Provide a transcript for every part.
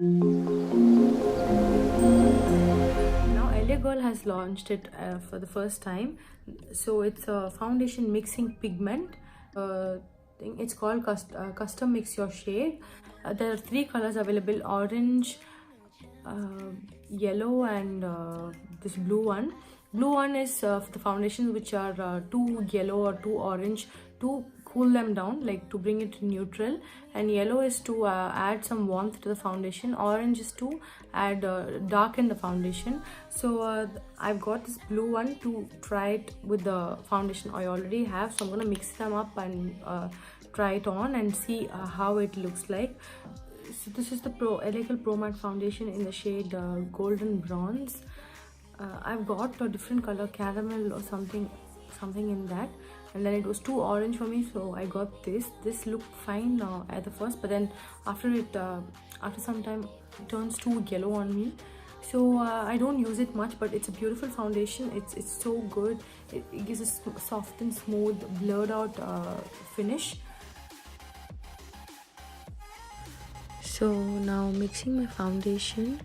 Now LA Girl has launched it for the first time. So it's a foundation mixing pigment thing. It's called custom mix your shade. There are three colors available: orange, uh, yellow, and this blue one. Blue one is the foundations which are too yellow or too orange to cool them down, like to bring it to neutral. And yellow is to add some warmth to the foundation. Orange is to add darken the foundation. So I've got this blue one to try it with the foundation I already have. So I'm gonna mix them up and try it on and see how it looks like. So this is the Elegant Pro Matte Foundation in the shade Golden Bronze. I've got a different color, caramel or something in that, and then it was too orange for me, so I got this looked fine at the first, but then after some time it turns too yellow on me. So I don't use it much, but it's a beautiful foundation. It's so good. It gives a soft and smooth blurred out finish. So now mixing my foundation,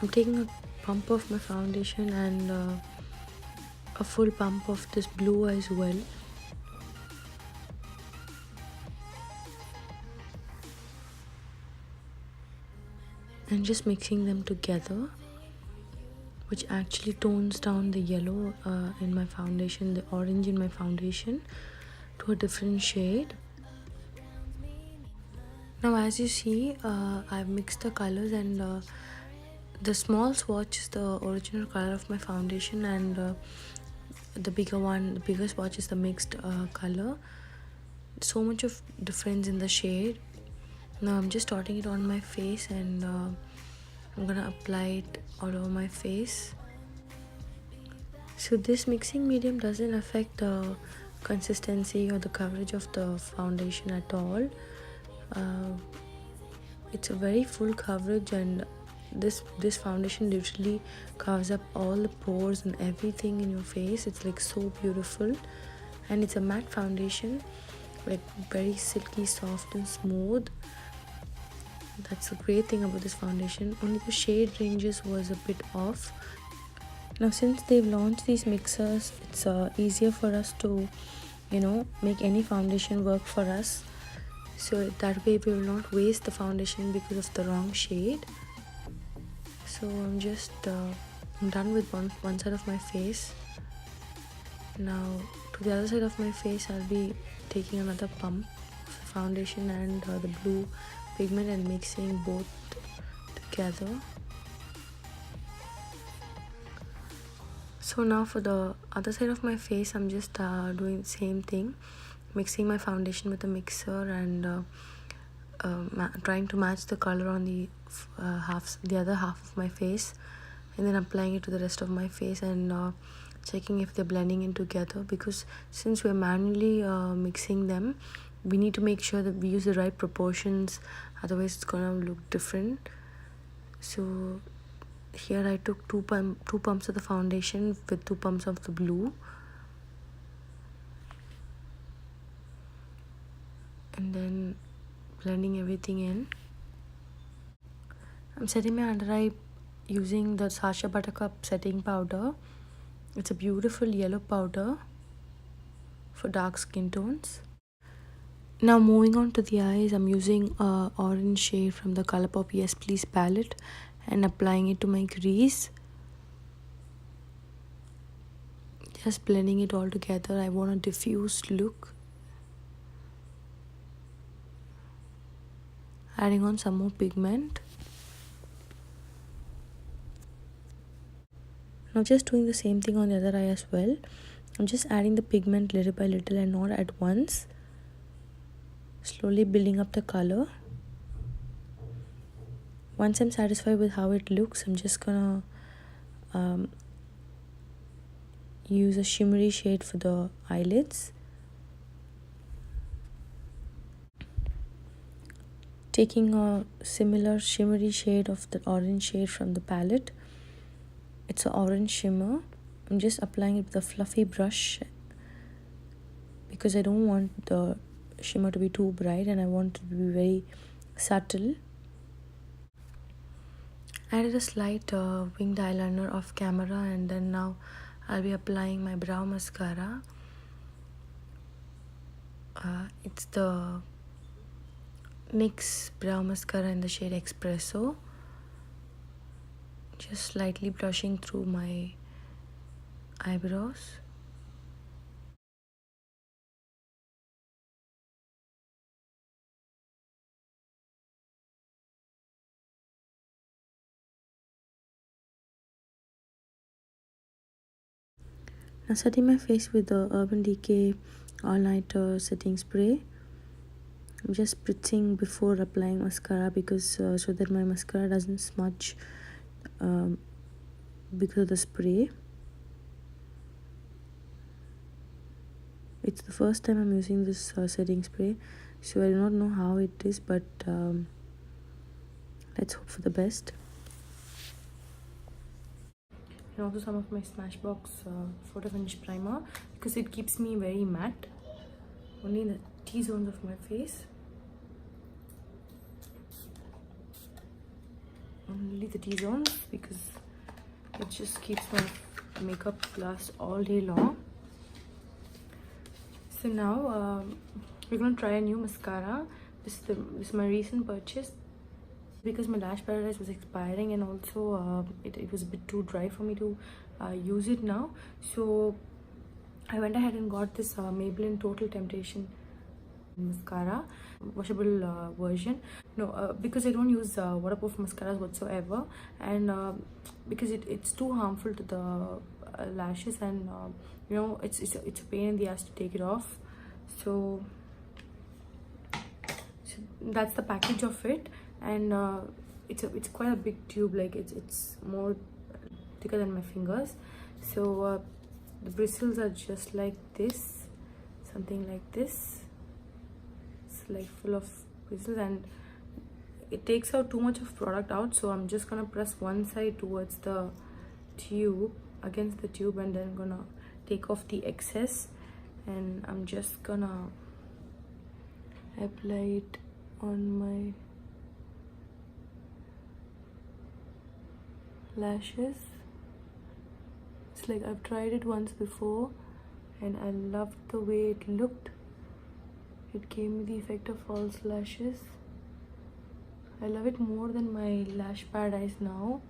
I'm taking a pump of my foundation and a full pump of this blue as well. And just mixing them together, which actually tones down the yellow in my foundation, the orange in my foundation, to a different shade. Now as you see, I've mixed the colors, and the small swatch is the original color of my foundation, and the bigger swatch is the mixed color. So much of difference in the shade. Now I'm just starting it on my face, and I'm gonna apply it all over my face. So this mixing medium doesn't affect the consistency or the coverage of the foundation at all. It's a very full coverage, and this foundation literally covers up all the pores and everything in your face. It's like so beautiful, and it's a matte foundation, like very silky, soft and smooth. That's the great thing about this foundation. Only the shade ranges was a bit off. Now since they've launched these mixers, it's easier for us to make any foundation work for us, so that way we will not waste the foundation because of the wrong shade. So I'm just I'm done with one side of my face. Now to the other side of my face, I'll be taking another pump of the foundation and the blue pigment and mixing both together. So now for the other side of my face, I'm just doing the same thing, mixing my foundation with a mixer and trying to match the color on the other half of my face, and then applying it to the rest of my face, and checking if they're blending in together, because since we're manually mixing them, we need to make sure that we use the right proportions, otherwise it's gonna look different. So here I took two pumps of the foundation with 2 pumps of the blue, and then blending everything in. I'm setting my under eye using the Sasha Buttercup setting powder. It's a beautiful yellow powder for dark skin tones. Now moving on to the eyes, I'm using a orange shade from the Colourpop Yes Please palette and applying it to my crease. Just blending it all together. I want a diffused look. Adding on some more pigment. Now just doing the same thing on the other eye as well. I'm just adding the pigment little by little and not at once. Slowly building up the color. Once I'm satisfied with how it looks, I'm just gonna use a shimmery shade for the eyelids. Taking a similar shimmery shade of the orange shade from the palette. It's an orange shimmer. I'm just applying it with a fluffy brush because I don't want the shimmer to be too bright and I want it to be very subtle. I did a slight winged eyeliner off camera, and then now I'll be applying my brow mascara. It's the NYX brow mascara in the shade Espresso. Just slightly brushing through my eyebrows. Now setting my face with the Urban Decay All Nighter Setting Spray. I'm just spritzing before applying mascara because so that my mascara doesn't smudge because of the spray. It's the first time I'm using this setting spray, so I do not know how it is, but let's hope for the best. And also some of my Smashbox photo finish primer, because it keeps me very matte. Only the T-zones of my face. Only the T-zones, because it just keeps my makeup last all day long. So now we're gonna try a new mascara. This is my recent purchase, because my lash paradise was expiring, and also it was a bit too dry for me to use it now. So I went ahead and got this Maybelline Total Temptation mascara, washable version. No, because I don't use waterproof mascaras whatsoever, and because it's too harmful to the lashes, and you know, it's a pain in the ass to take it off. So that's the package of it, and it's quite a big tube. Like it's more thicker than my fingers. So the bristles are just like this, something like this. It's like full of bristles, and it takes out too much of product out. So I'm just gonna press one side towards the tube, against the tube, and then gonna take off the excess, and I'm just gonna apply it on my lashes. It's like I've tried it once before, and I loved the way it looked. It gave me the effect of false lashes. I love it more than my lash paradise now,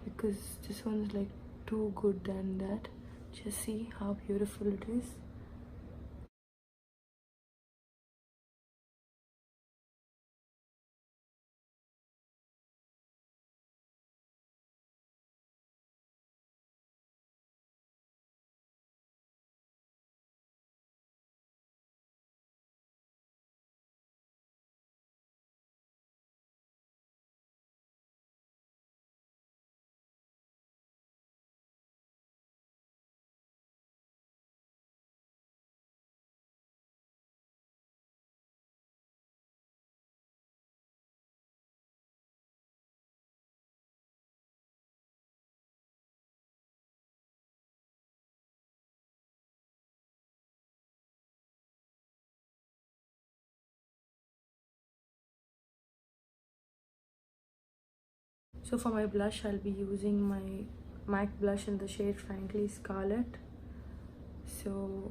because this one's like too good than that. Just see how beautiful it is. So for my blush, I'll be using my MAC blush in the shade Frankly Scarlet. So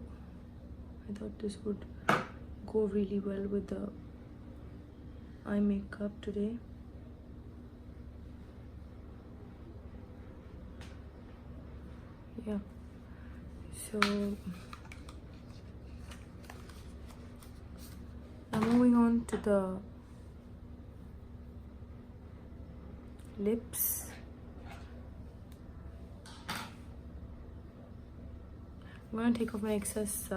I thought this would go really well with the eye makeup today. Yeah, so I'm moving on to the lips. I'm gonna take off my excess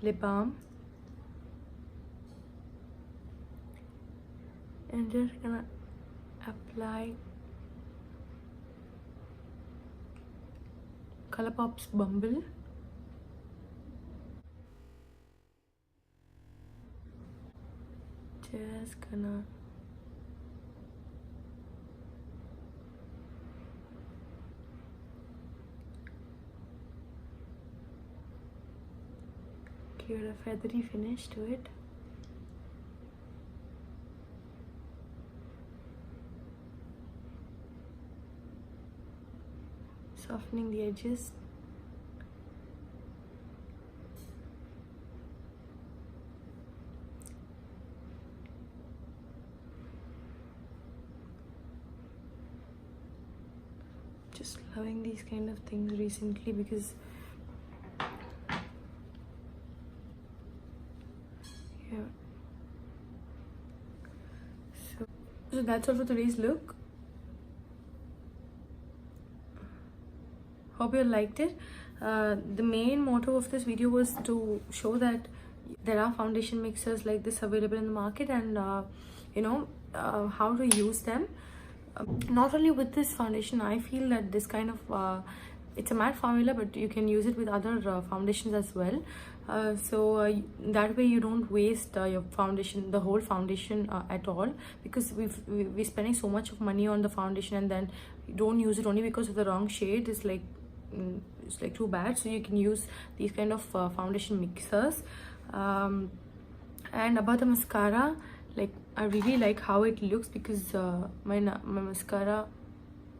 lip balm, and just gonna apply Colourpop's Bumble. Just gonna give a feathery finish to it. softening the edges. Just loving these kind of things recently because yeah. So that's all for today's look. Hope you liked it. The main motto of this video was to show that there are foundation mixers like this available in the market, and how to use them. Not only with this foundation, I feel that this kind of it's a matte formula, but you can use it with other foundations as well. That way you don't waste your foundation, the whole foundation at all, because we're spending so much of money on the foundation and then you don't use it only because of the wrong shade. It's like too bad. So you can use these kind of foundation mixers. And about the mascara, like I really like how it looks, because my mascara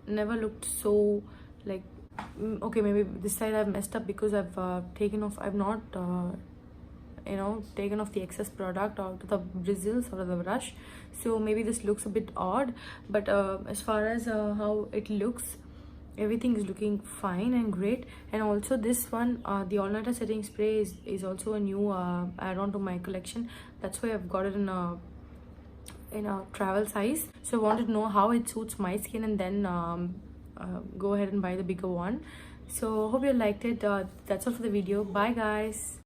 never looked so like okay, maybe this side I've messed up because I've not taken off the excess product out of the bristles or the brush, so maybe this looks a bit odd, but as far as how it looks, everything is looking fine and great. And also this one, the all-nighter setting spray is also a new add-on to my collection. That's why I've got it in a travel size, so I wanted to know how it suits my skin, and then go ahead and buy the bigger one. So hope you liked it. That's all for the video. Bye guys.